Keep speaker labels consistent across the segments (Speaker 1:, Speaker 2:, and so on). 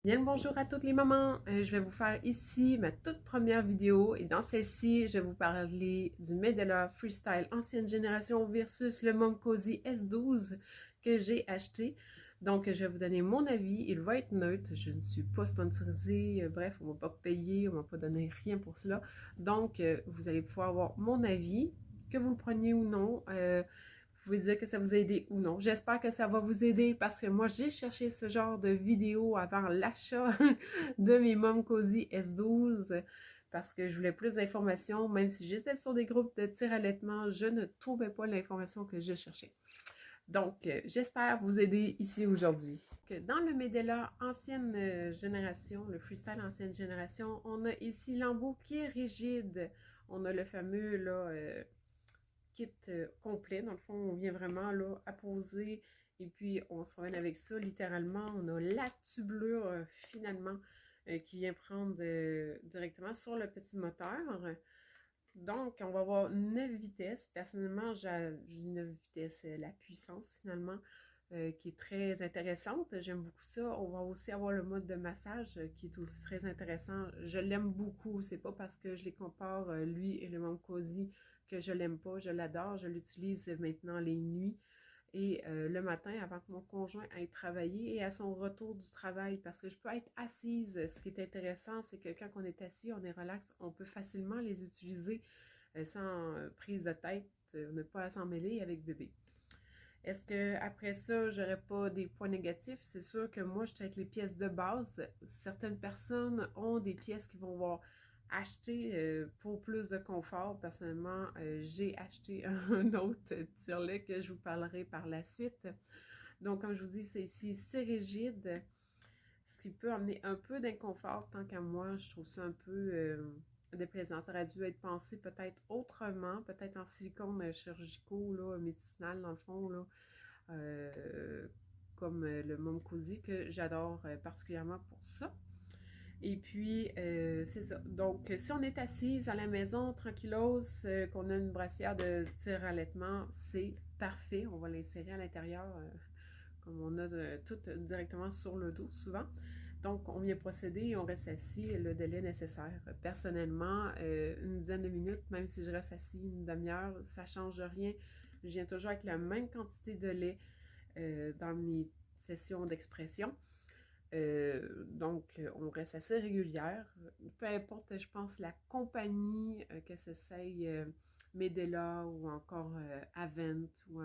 Speaker 1: Bien, bonjour à toutes les mamans. Je vais vous faire ici ma toute première vidéo et dans celle-ci, je vais vous parler du Medela Freestyle ancienne génération versus le Mom Cozy S12 que j'ai acheté. Donc, je vais vous donner mon avis. Il va être neutre. Je ne suis pas sponsorisée. Bref, on ne m'a pas payé, on ne m'a pas donné rien pour cela. Donc, vous allez pouvoir avoir mon avis, que vous le preniez ou non. Vous pouvez dire que ça vous a aidé ou non. J'espère que ça va vous aider parce que moi, j'ai cherché ce genre de vidéo avant l'achat de mes Mom Cozy S12 parce que je voulais plus d'informations. Même si j'étais sur des groupes de tir allaitement, je ne trouvais pas l'information que je cherchais. Donc, j'espère vous aider ici aujourd'hui. Dans le Medela ancienne génération, le freestyle ancienne génération, on a ici l'embout qui est rigide. On a le fameux là, kit complet. Dans le fond, on vient vraiment là apposer et puis on se promène avec ça. Littéralement, on a la tubulure finalement qui vient prendre directement sur le petit moteur. Donc, on va avoir 9 vitesses. Personnellement, j'ai 9 vitesses, la puissance finalement, qui est très intéressante. J'aime beaucoup ça. On va aussi avoir le mode de massage qui est aussi très intéressant. Je l'aime beaucoup. C'est pas parce que je les compare, lui et le Mom Cozy, que je l'aime pas. Je l'adore. Je l'utilise maintenant les nuits et le matin avant que mon conjoint aille travailler et à son retour du travail parce que je peux être assise. Ce qui est intéressant, c'est que quand on est assis, on est relax, on peut facilement les utiliser sans prise de tête. On n'a pas à s'en mêler avec bébé. Est-ce que après ça, j'aurais pas des points négatifs? C'est sûr que moi, je suis avec les pièces de base. Certaines personnes ont des pièces qui vont voir acheter pour plus de confort. Personnellement, j'ai acheté un autre tirelet que je vous parlerai par la suite. Donc, comme je vous dis, c'est ici, c'est rigide, ce qui peut amener un peu d'inconfort. Tant qu'à moi, je trouve ça un peu déplaisant. Ça aurait dû être pensé peut-être autrement, peut-être en silicone chirurgicaux, là, médicinal dans le fond, là, euh, comme le Mom Cozy, que j'adore particulièrement pour ça. Et puis, c'est ça. Donc, si on est assise à la maison, tranquillos, qu'on a une brassière de tir-allaitement, c'est parfait. On va l'insérer à l'intérieur, comme on a tout directement sur le dos, souvent. Donc, on vient procéder et on reste assis le délai nécessaire. Personnellement, une dizaine de minutes, même si je reste assis une demi-heure, ça ne change rien. Je viens toujours avec la même quantité de lait dans mes sessions d'expression. Donc, on reste assez régulière. Peu importe, je pense, la compagnie que ce soit Medela ou encore Avent ou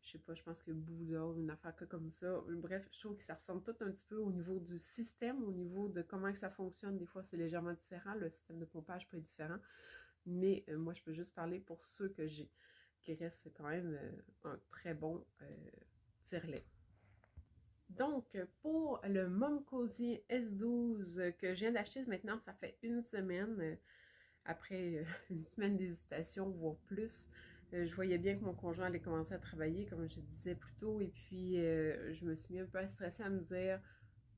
Speaker 1: je sais pas, je pense que Bouddha ou une affaire comme ça. Bref, je trouve que ça ressemble tout un petit peu au niveau du système, au niveau de comment que ça fonctionne. Des fois, c'est légèrement différent. Le système de pompage peut être différent. Mais moi, je peux juste parler pour ceux que j'ai, qui reste quand même un très bon tire-lait. Donc, pour le Mom Cozy S12 que je viens d'acheter maintenant, ça fait une semaine, après une semaine d'hésitation, voire plus, je voyais bien que mon conjoint allait commencer à travailler, comme je disais plus tôt, et puis je me suis mis un peu stressée à me dire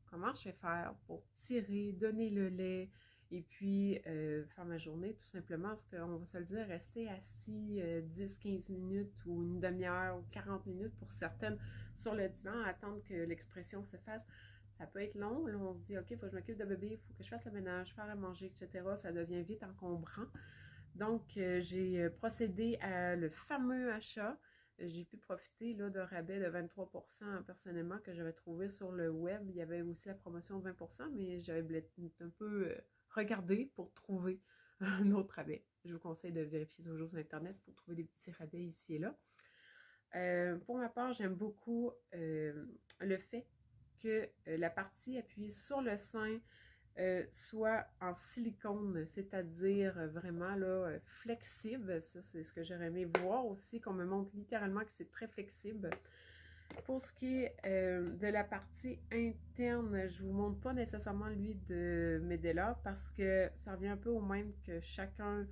Speaker 1: comment je vais faire pour tirer, donner le lait, et puis faire ma journée tout simplement, parce qu'on va se le dire, rester assis 10-15 minutes ou une demi-heure ou 40 minutes pour certaines sur le divan, attendre que l'expression se fasse. Ça peut être long. Là, on se dit, OK, il faut que je m'occupe de bébé, il faut que je fasse le ménage, faire à manger, etc. Ça devient vite encombrant. Donc, j'ai procédé à le fameux achat. J'ai pu profiter là, d'un rabais de 23% personnellement que j'avais trouvé sur le web. Il y avait aussi la promotion de 20%, mais j'avais un peu regardé pour trouver un autre rabais. Je vous conseille de vérifier toujours sur Internet pour trouver des petits rabais ici et là. Pour ma part, j'aime beaucoup le fait que la partie appuyée sur le sein soit en silicone, c'est-à-dire vraiment là, flexible. Ça, c'est ce que j'aurais aimé voir aussi, qu'on me montre littéralement que c'est très flexible. Pour ce qui est de la partie interne, je ne vous montre pas nécessairement lui de Medela parce que ça revient un peu au même que chacun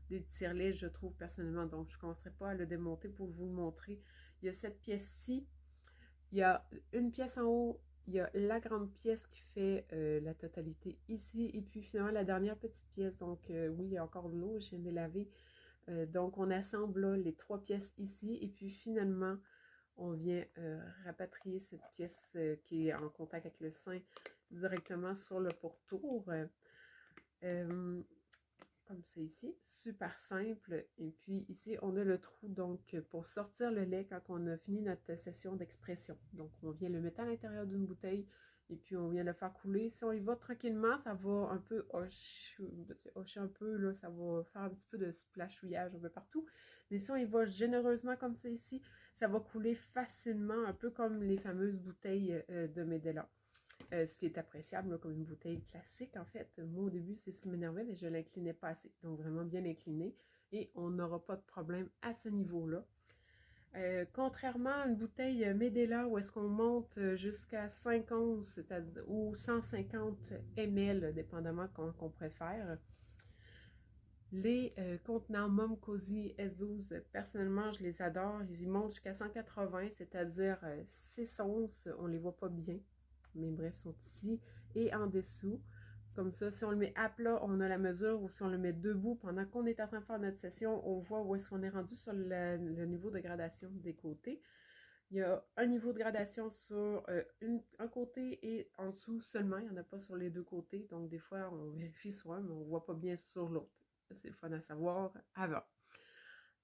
Speaker 1: des tirelets, je trouve personnellement. Donc, je ne commencerai pas à le démonter pour vous le montrer. Il y a cette pièce-ci, il y a une pièce en haut, il y a la grande pièce qui fait la totalité ici, et puis finalement la dernière petite pièce. Donc oui, il y a encore de l'eau, je viens de laver. Donc on assemble là, les trois pièces ici, et puis finalement on vient rapatrier cette pièce qui est en contact avec le sein directement sur le pourtour. Comme ça ici, super simple. Et puis ici, on a le trou donc pour sortir le lait quand on a fini notre session d'expression. Donc on vient le mettre à l'intérieur d'une bouteille et puis on vient le faire couler. Si on y va tranquillement, ça va un peu hocher un peu, là, ça va faire un petit peu de splashouillage un peu partout. Mais si on y va généreusement comme ça ici, ça va couler facilement, un peu comme les fameuses bouteilles de Medela. Ce qui est appréciable là, comme une bouteille classique en fait. Moi au début c'est ce qui m'énervait mais je l'inclinais pas assez. Donc vraiment bien incliné et on n'aura pas de problème à ce niveau-là. Contrairement à une bouteille Medela où est-ce qu'on monte jusqu'à 5 onces ou 150 ml dépendamment qu'on préfère. Les contenants Mom Cozy S12, personnellement, je les adore. Ils montent jusqu'à 180, c'est-à-dire 6 onces. On les voit pas bien, mais bref, sont ici et en dessous. Comme ça, si on le met à plat, on a la mesure, ou si on le met debout, pendant qu'on est en train de faire notre session, on voit où est-ce qu'on est rendu sur le niveau de gradation des côtés. Il y a un niveau de gradation sur un côté et en dessous seulement. Il n'y en a pas sur les deux côtés. Donc, des fois, on vérifie sur un, mais on ne voit pas bien sur l'autre. C'est le fun à savoir avant.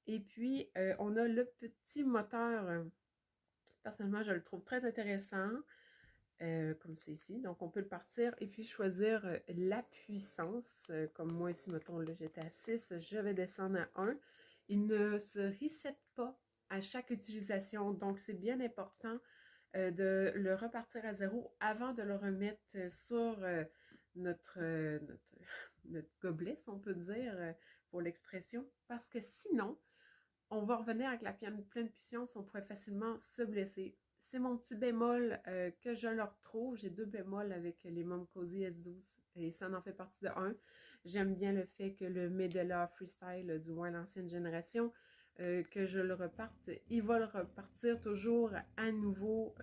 Speaker 1: Et puis, on a le petit moteur. Personnellement, je le trouve très intéressant. Comme c'est ici. Donc, on peut le partir et puis choisir la puissance. Comme moi ici, mettons, là, j'étais à 6, je vais descendre à 1. Il ne se reset pas à chaque utilisation. Donc, c'est bien important de le repartir à 0 avant de le remettre sur notre gobelet, si on peut dire, pour l'expression. Parce que sinon, on va revenir avec la pleine puissance, on pourrait facilement se blesser. C'est mon petit bémol que je le retrouve. J'ai 2 bémols avec les Mom Cozy S12 et ça en fait partie de 1. J'aime bien le fait que le Medela Freestyle, du moins l'ancienne génération, que je le reparte, il va le repartir toujours à nouveau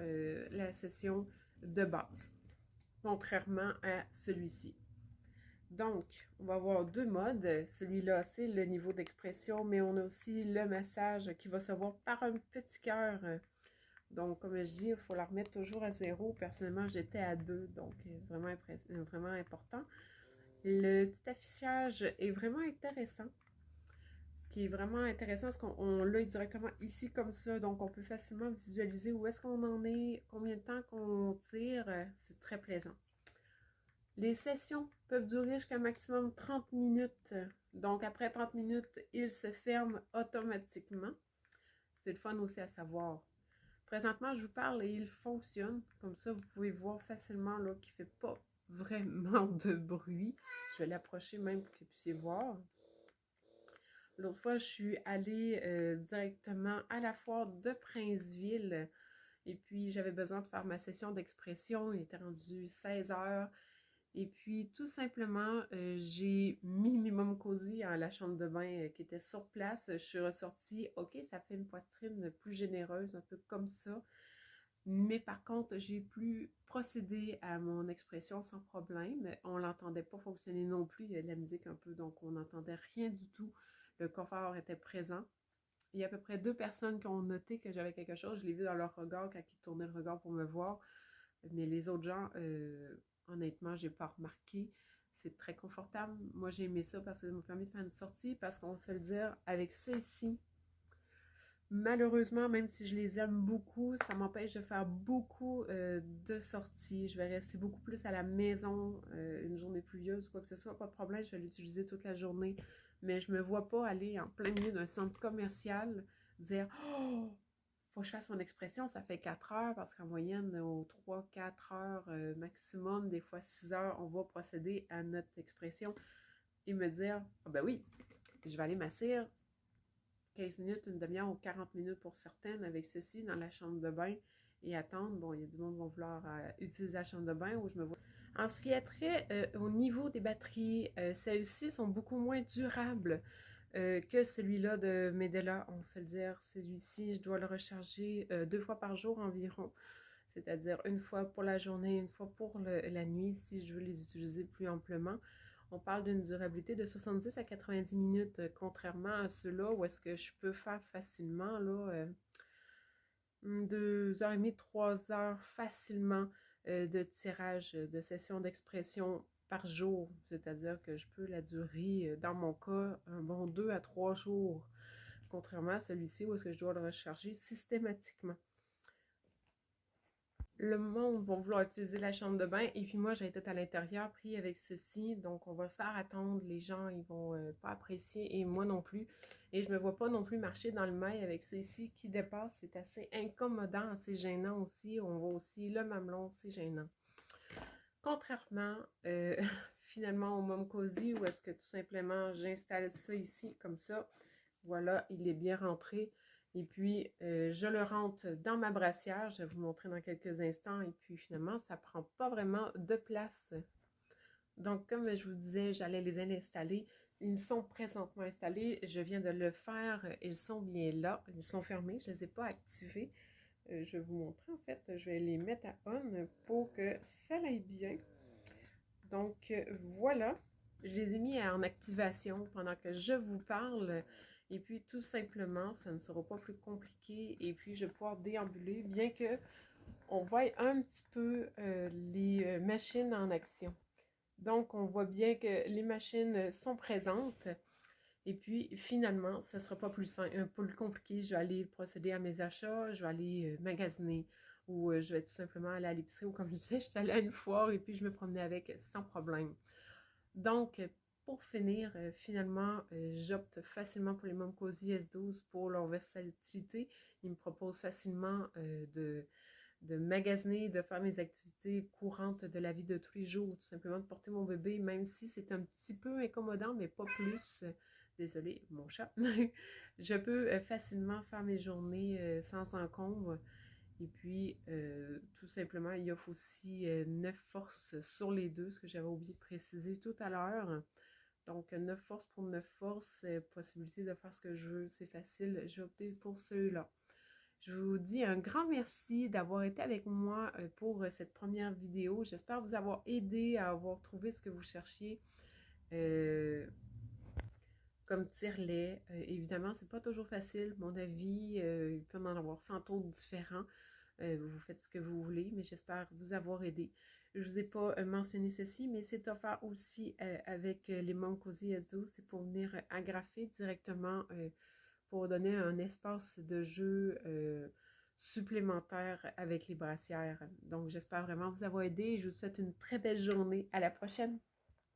Speaker 1: la session de base, contrairement à celui-ci. Donc, on va avoir 2 modes. Celui-là, c'est le niveau d'expression, mais on a aussi le massage qui va se voir par un petit cœur. Donc, comme je dis, il faut la remettre toujours à 0. Personnellement, j'étais à 2, donc vraiment important. Le petit affichage est vraiment intéressant. Ce qui est vraiment intéressant, c'est qu'on l'a directement ici comme ça, donc on peut facilement visualiser où est-ce qu'on en est, combien de temps qu'on tire. C'est très plaisant. Les sessions peuvent durer jusqu'à maximum 30 minutes. Donc, après 30 minutes, ils se ferment automatiquement. C'est le fun aussi à savoir. Présentement, je vous parle et il fonctionne. Comme ça, vous pouvez voir facilement qu'il ne fait pas vraiment de bruit. Je vais l'approcher même pour que vous puissiez voir. L'autre fois, je suis allée directement à la foire de Princeville. Et puis, j'avais besoin de faire ma session d'expression. Il était rendu 16 heures. Et puis, tout simplement, j'ai mis mes Mom Cozy à la chambre de bain qui était sur place. Je suis ressortie, ok, ça fait une poitrine plus généreuse, un peu comme ça. Mais par contre, j'ai pu procéder à mon expression sans problème. On ne l'entendait pas fonctionner non plus. Il y a de la musique un peu, donc on n'entendait rien du tout. Le confort était présent. Il y a à peu près 2 personnes qui ont noté que j'avais quelque chose. Je l'ai vu dans leur regard quand ils tournaient le regard pour me voir. Mais les autres gens... honnêtement, j'ai pas remarqué. C'est très confortable. Moi, j'ai aimé ça parce que ça m'a permis de faire une sortie. Parce qu'on se le dire, avec ceux-ci, malheureusement, même si je les aime beaucoup, ça m'empêche de faire beaucoup de sorties. Je vais rester beaucoup plus à la maison une journée pluvieuse ou quoi que ce soit. Pas de problème, je vais l'utiliser toute la journée. Mais je me vois pas aller en plein milieu d'un centre commercial, dire « Oh! » Faut que je fasse mon expression, ça fait 4 heures parce qu'en moyenne, aux 3-4 heures maximum, des fois 6 heures, on va procéder à notre expression et me dire, ah ben oui, je vais aller m'asseoir 15 minutes, une demi-heure ou 40 minutes pour certaines avec ceci dans la chambre de bain et attendre. Bon, il y a du monde qui va vouloir utiliser la chambre de bain où je me vois. En ce qui est trait au niveau des batteries, celles-ci sont beaucoup moins durables que celui-là de Medela, on sait le dire. Celui-ci, je dois le recharger 2 fois par jour environ. C'est-à-dire une fois pour la journée, une fois pour la nuit, si je veux les utiliser plus amplement. On parle d'une durabilité de 70 à 90 minutes, contrairement à ceux-là où est-ce que je peux faire facilement, là, 2h30, 3 heures facilement de tirage de session d'expression par jour. C'est-à-dire que je peux la durer, dans mon cas, un bon 2 à 3 jours. Contrairement à celui-ci où est-ce que je dois le recharger systématiquement. Le monde va vouloir utiliser la chambre de bain et puis moi j'ai été à l'intérieur pris avec ceci, donc on va se faire attendre, les gens ils vont pas apprécier et moi non plus, et je me vois pas non plus marcher dans le mail avec ceci qui dépasse, c'est assez incommodant, assez gênant aussi, on voit aussi le mamelon, c'est gênant. Contrairement finalement au Mom Cozy où est-ce que tout simplement j'installe ça ici comme ça, voilà, il est bien rentré. Et puis, je le rentre dans ma brassière. Je vais vous montrer dans quelques instants. Et puis, finalement, ça ne prend pas vraiment de place. Donc, comme je vous disais, j'allais les installer. Ils sont présentement installés. Je viens de le faire. Ils sont bien là. Ils sont fermés. Je ne les ai pas activés. Je vais vous montrer, en fait. Je vais les mettre à on pour que ça aille bien. Donc, voilà. Je les ai mis en activation pendant que je vous parle. Et puis, tout simplement, ça ne sera pas plus compliqué. Et puis, je vais pouvoir déambuler, bien que on voit un petit peu les machines en action. Donc, on voit bien que les machines sont présentes. Et puis, finalement, ça ne sera pas plus compliqué. Je vais aller procéder à mes achats, je vais aller magasiner ou je vais tout simplement aller à l'épicerie ou comme je disais, je suis allée à une foire et puis je me promenais avec sans problème. Donc, pour finir, finalement, j'opte facilement pour les Mom Cozy S12 pour leur versatilité. Ils me proposent facilement de magasiner, de faire mes activités courantes de la vie de tous les jours, tout simplement de porter mon bébé, même si c'est un petit peu incommodant, mais pas plus. Désolée, mon chat. Je peux facilement faire mes journées sans encombre. Et puis, tout simplement, il offre aussi 9 forces sur les deux, ce que j'avais oublié de préciser tout à l'heure. Donc, 9 forces pour 9 forces, possibilité de faire ce que je veux, c'est facile. J'ai opté pour ceux-là. Je vous dis un grand merci d'avoir été avec moi pour cette première vidéo. J'espère vous avoir aidé à avoir trouvé ce que vous cherchiez comme tire-lait. Évidemment, c'est pas toujours facile. Mon avis, il peut en avoir 100 autres différents. Vous faites ce que vous voulez, mais j'espère vous avoir aidé. Je ne vous ai pas mentionné ceci, mais c'est offert aussi avec les Mom Cozy S12. C'est pour venir agrafer directement pour donner un espace de jeu supplémentaire avec les brassières. Donc, j'espère vraiment vous avoir aidé et je vous souhaite une très belle journée. À la prochaine!